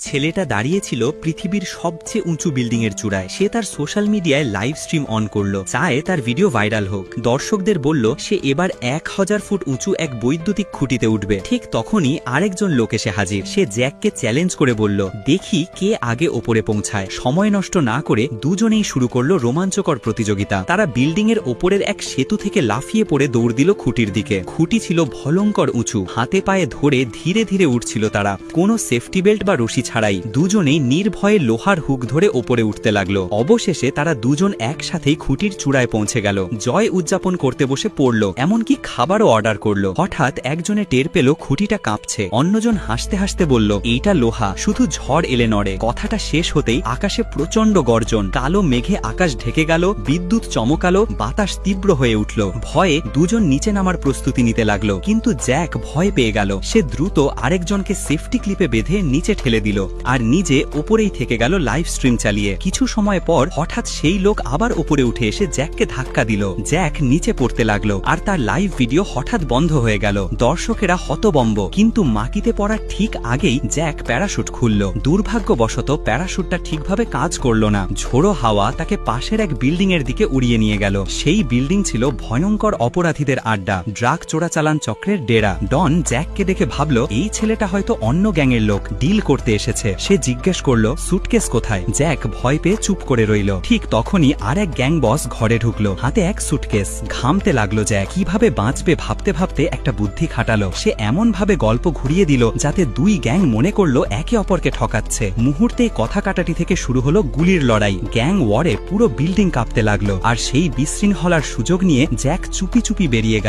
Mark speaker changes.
Speaker 1: ছেলেটা দাঁড়িয়েছিল পৃথিবীর সবচেয়ে উঁচু বিল্ডিং এর চূড়ায়। সে তার সোশ্যাল মিডিয়ায় লাইভ স্ট্রিম অন করলো, চায় তার ভিডিও ভাইরাল হোক। দর্শকদের বলল সে এবার 1000 ফুট উঁচু এক বৈদ্যুতিক খুঁটিতে উঠবে। ঠিক তখনই আরেকজন লোক এসে হাজির। সে জ্যাককে চ্যালেঞ্জ করে বলল, দেখি কে আগে ওপরে পৌঁছায়। সময় নষ্ট না করে দুজনেই শুরু করলো রোমাঞ্চকর প্রতিযোগিতা। তারা বিল্ডিং এর ওপরের এক সেতু থেকে লাফিয়ে পড়ে দৌড় দিল খুঁটির দিকে। খুঁটি ছিল ভয়ঙ্কর উঁচু, হাতে পায়ে ধরে ধীরে ধীরে উঠছিল তারা, কোনো সেফটি বেল্ট বা রশি ছাড়াই। দুজনেই নির্ভয়ে লোহার হুক ধরে ওপরে উঠতে লাগলো। অবশেষে তারা দুজন একসাথেই খুঁটির চূড়ায় পৌঁছে গেল। জয় উদযাপন করতে বসে পড়ল, এমনকি খাবারও অর্ডার করলো। হঠাৎ একজনে টের পেল খুঁটিটা কাঁপছে। অন্যজন হাসতে হাসতে বলল, এইটা লোহা, শুধু ঝড় এলে নড়ে। কথাটা শেষ হতেই আকাশে প্রচন্ড গর্জন, কালো মেঘে আকাশ ঢেকে গেল, বিদ্যুৎ চমকালো, বাতাস তীব্র হয়ে উঠল। ভয়ে দুজন নিচে নামার প্রস্তুতি নিতে লাগলো, কিন্তু জ্যাক ভয় পেয়ে গেল। সে দ্রুত আরেকজনকে সেফটি ক্লিপে বেঁধে নিচে ঠেলে দিল আর নিজে ওপরেই থেকে গেল লাইভ স্ট্রিম চালিয়ে। কিছু সময় পর হঠাৎ সেই লোক আবার ওপরে উঠে এসে জ্যাককে ধাক্কা দিল। জ্যাক নিচে পড়তে লাগলো আর তার লাইভ ভিডিও হঠাৎ বন্ধ হয়ে গেল। দর্শকেরা হতবম্ব, কিন্তু মাটিতে পড়ার ঠিক আগেই জ্যাক প্যারাশুট খুলল। দুর্ভাগ্যবশত প্যারাশুটটা ঠিকভাবে কাজ করলো না। ঝোড়ো হাওয়া তাকে পাশের এক বিল্ডিং এর দিকে উড়িয়ে নিয়ে গেল। সেই বিল্ডিং ছিল ভয়ঙ্কর অপরাধীদের আড্ডা, ড্রাগ চোরাচালান চক্রের ডেরা। ডন জ্যাককে দেখে ভাবল, এই ছেলেটা হয়তো অন্য গ্যাংয়ের লোক, ডিল করতে এসেছে। সে জিজ্ঞেস করলো, সুটকেস কোথায়? জ্যাক ভয় পেয়ে চুপ করে রইল। ঠিক তখনই আর এক গ্যাং বস ঘরে ঢুকলো, হাতে এক সুটকেস। ঘামতে লাগলো জ্যাক। কিভাবে বাঁচবে ভাবতে ভাবতে একটা বুদ্ধি খাটালো। সে এমন ভাবে গল্প ঘুরিয়ে দিল যাতে দুই গ্যাং মনে করলো একে অপরকে ঠকাচ্ছে। মুহূর্তেই কথা কাটাটি থেকে শুরু হলো গুলির লড়াই। গ্যাং ওয়ারে পুরো বিল্ডিং কাঁপতে লাগলো। আর সেই বিশৃঙ্খলার সুযোগ নিয়ে জ্যাক চুপি চুপি বেরিয়ে গেল।